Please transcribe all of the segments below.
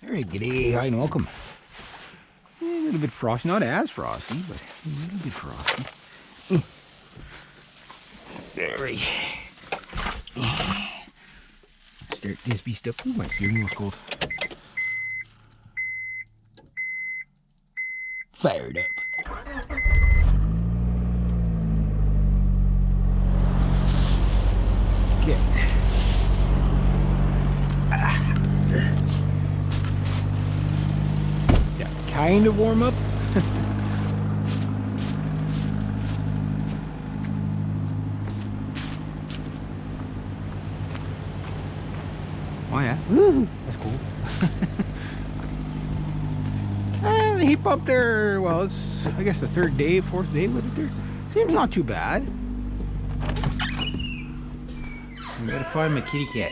Alright, g'day, hi and welcome. A little bit frosty, not as frosty, but a little bit frosty. Alright. Start this beast up. Ooh, my steering wheel's cold. Fired up. Okay. Yeah, kind of warm up. Oh yeah, woo, that's cool. The heat pump there, well, it's I guess the third day, fourth day with it there. Seems not too bad. I gotta find my kitty cat.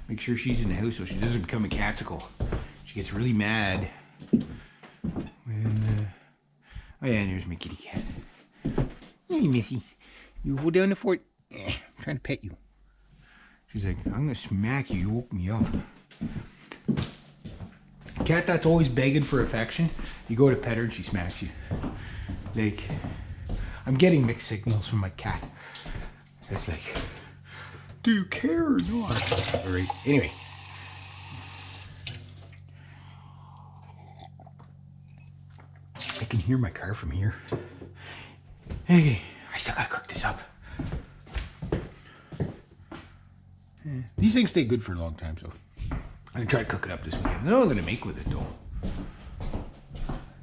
Make sure she's in the house so she doesn't become a catsicle. She gets really mad when, oh yeah, and there's my kitty cat. Hey, Missy. You hold down the fort. I'm trying to pet you. She's like, I'm gonna smack you. You woke me up. Cat that's always begging for affection. You go to pet her and she smacks you. Like, I'm getting mixed signals from my cat. It's like, do you care or not? Alright, anyway. I can hear my car from here. Hey, I still gotta cook this up. These things stay good for a long time, so I'm gonna try to cook it up this weekend. I don't know what I'm gonna make with it though.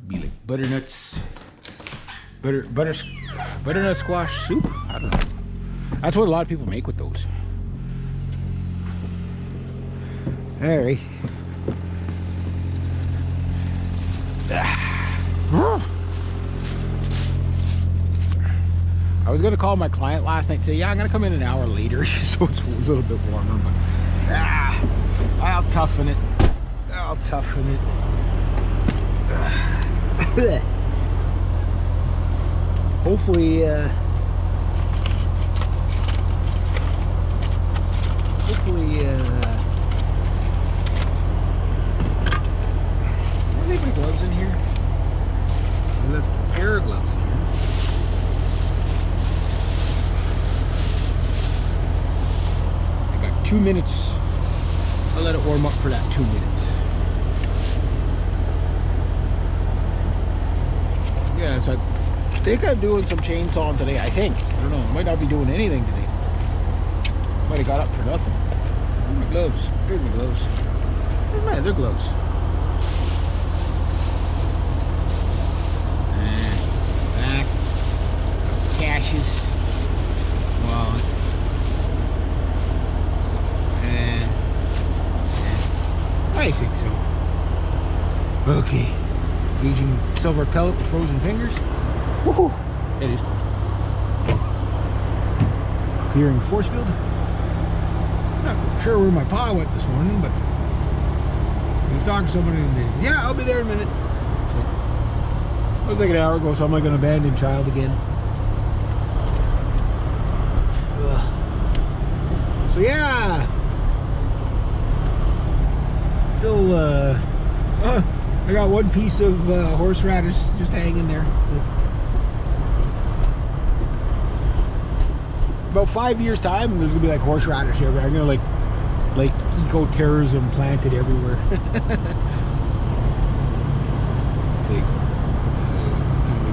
Be like butternut squash soup. I don't know. That's what a lot of people make with those. All right. I was gonna call my client last night and say, yeah, I'm gonna come in an hour later so it's a little bit warmer, but I'll toughen it. I'll toughen it. Hopefully, I leave my gloves in here. I left a pair of gloves in here. I got 2 minutes. I'll let it warm up for that 2 minutes. Yeah, so I think I'm doing some chainsawing today. I think. I don't know. I might not be doing anything today. Might have got up for nothing. Where's my gloves? Here's my gloves. Where's my other gloves? Back. Caches. Wallet. I think so. Okay. Gauging silver pellet with frozen fingers. Woohoo! It is cold. Clearing force field. Not sure where my pa went this morning, but I was talking to somebody and they said, yeah, I'll be there in a minute. So, it was like an hour ago, so I'm like an abandoned child again. Ugh. So yeah. Still, I got one piece of horseradish just hanging there. About 5 years time, there's gonna be like horseradish everywhere. I'm gonna like eco-terrorism planted everywhere. So,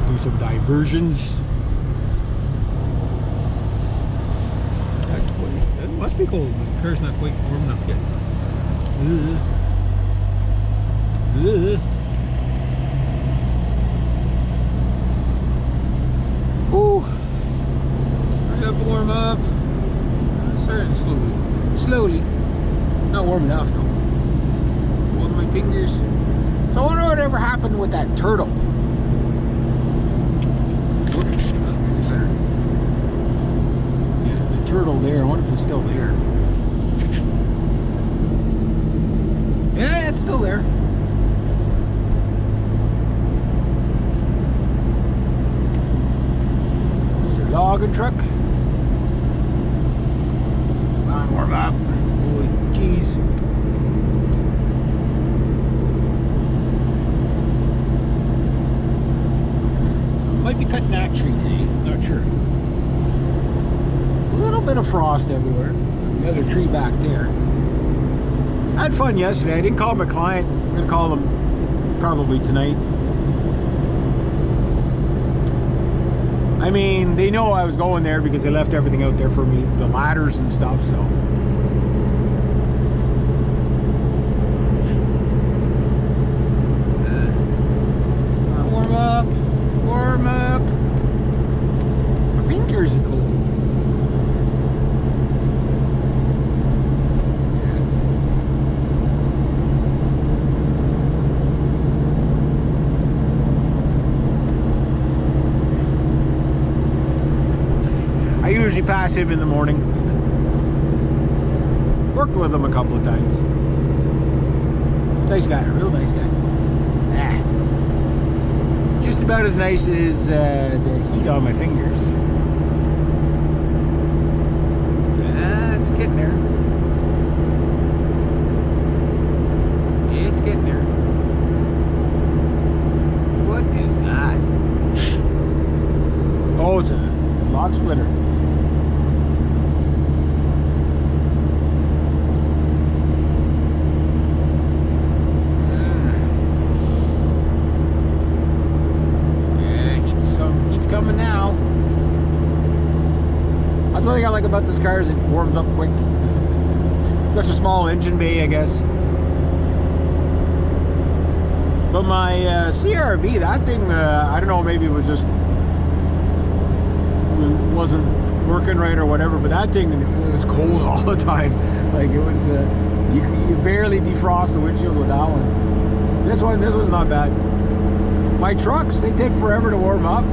do some diversions. It must be cold. The car's not quite warm enough yet. Ooh. Hurry up, warm up. Starting slowly. Not warm enough though. Warm my fingers. So I wonder whatever happened with that turtle. Oops. Yeah, the turtle there. I wonder if it's still there. Yeah, it's still there. Logging truck. Come on, warm up. Holy jeez. cutting that tree today. Not sure. A little bit of frost everywhere. The other tree back there. I had fun yesterday. I didn't call my client. I'm going to call them probably tonight. I mean, they know I was going there because they left everything out there for me. The ladders and stuff, so. Warm up. Warm up. My fingers are cold. I usually pass him in the morning. Worked with him a couple of times. Nice guy, a real nice guy. Just about as nice as the heat on my fingers. It's getting there. It's getting there. What is that? Oh, it's a log splitter. Coming now. That's one thing I like about this car is it warms up quick. Such a small engine bay, I guess. But my CRV, that thing, I don't know, maybe it was just wasn't working right or whatever. But that thing, it was cold all the time. Like it was, you barely defrost the windshield with that one. This one's not bad. My trucks, they take forever to warm up.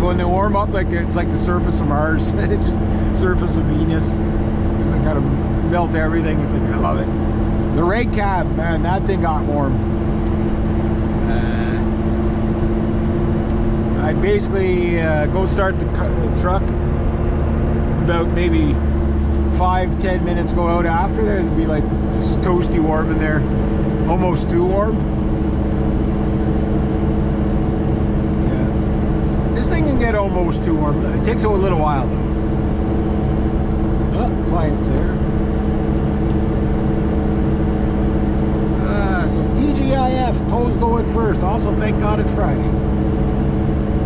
When they warm up, like it's like the surface of Mars, just surface of Venus. Just like kind of melt everything. It's like I love it. The reg cab, man, that thing got warm. I'd basically go start the truck. About maybe 5-10 minutes go out after there. It'd be like just toasty warm in there, almost too warm. Can get almost too warm. It takes a little while though. Oh, client's there. So TGIF, toes going first. Also, thank God it's Friday.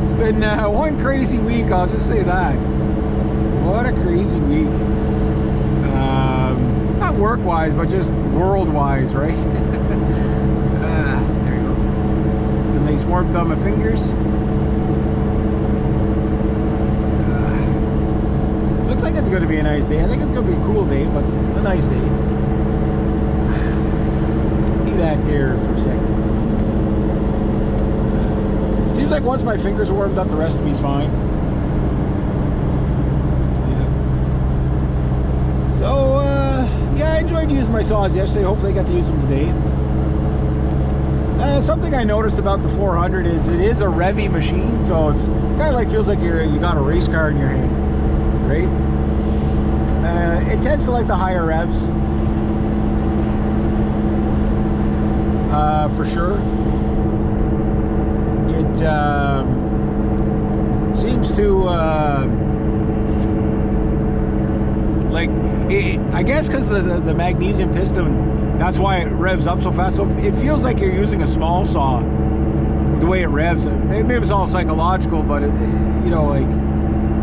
It's been one crazy week, I'll just say that. What a crazy week. Not work-wise, but just world-wise, right? There you go. Some nice warmth on my fingers. Looks like it's going to be a nice day. I think it's going to be a cool day, but a nice day. Leave that there for a second. Seems like once my fingers are warmed up, the rest of me's fine. Yeah. So, yeah, I enjoyed using my saws yesterday. Hopefully I got to use them today. Something I noticed about the 400 is it is a revvy machine, so it's kind of like feels like you got a race car in your hand. Right? It tends to like the higher revs, for sure. It seems to like I guess because the magnesium piston, that's why it revs up so fast. So it feels like you're using a small saw. The way it revs, maybe it's all psychological, but you know, like.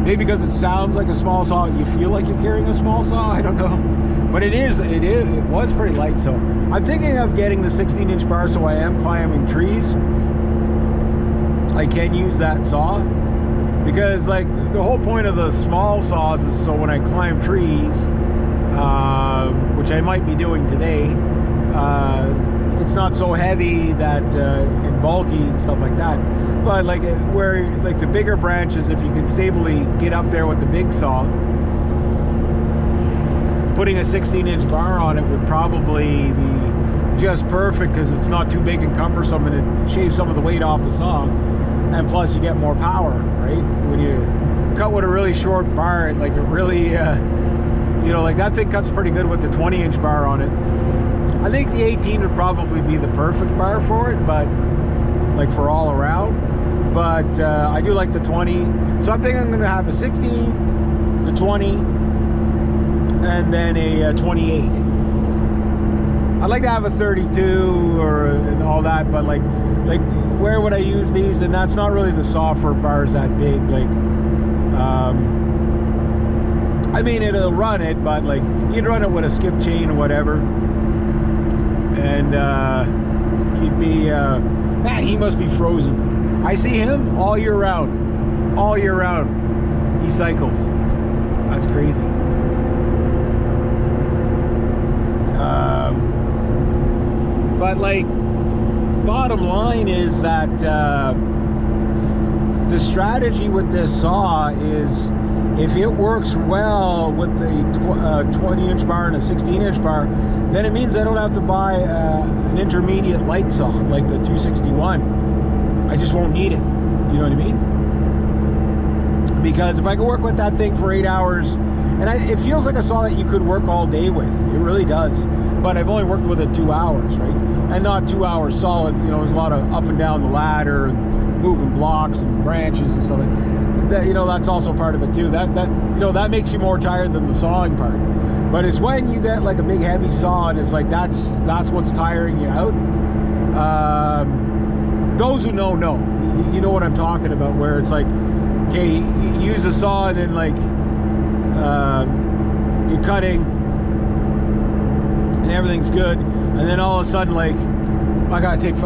Maybe because it sounds like a small saw, you feel like you're carrying a small saw. I don't know, but it was pretty light. So I'm thinking of getting the 16-inch bar, so I am climbing trees. I can use that saw because, like, the whole point of the small saws is so when I climb trees, which I might be doing today, it's not so heavy that and bulky and stuff like that. But like where like the bigger branches, if you can stably get up there with the big saw, putting a 16-inch bar on it would probably be just perfect because it's not too big and cumbersome, and it shaves some of the weight off the saw, and plus you get more power, right? When you cut with a really short bar, like it really you know, like that thing cuts pretty good with the 20-inch bar on it. I think the 18 would probably be the perfect bar for it, but like for all around. but I do like the 20. So I'm thinking I'm going to have a 16, the 20, and then a 28. I'd like to have a 32 and all that, but like where would I use these? And that's not really the saw for bars that big. Like, I mean, it'll run it, but like you'd run it with a skip chain or whatever, and you'd be man, he must be frozen. I see him all year round. All year round he cycles. That's crazy. But like, bottom line is that the strategy with this saw is, if it works well with the 20-inch bar and a 16-inch bar, then it means I don't have to buy an intermediate light saw like the 261. I just won't need it. You know what I mean? Because if I can work with that thing for 8 hours, and it feels like a saw that you could work all day with. It really does. But I've only worked with it 2 hours, right? And not 2 hours solid. You know, there's a lot of up and down the ladder, and moving blocks and branches and stuff like that. You know, that's also part of it too. That you know, that makes you more tired than the sawing part. But it's when you get like a big heavy saw, and it's like that's what's tiring you out. Those who know. You know what I'm talking about, where it's like, okay, you use a saw and then like you're cutting and everything's good, and then all of a sudden, like, I gotta take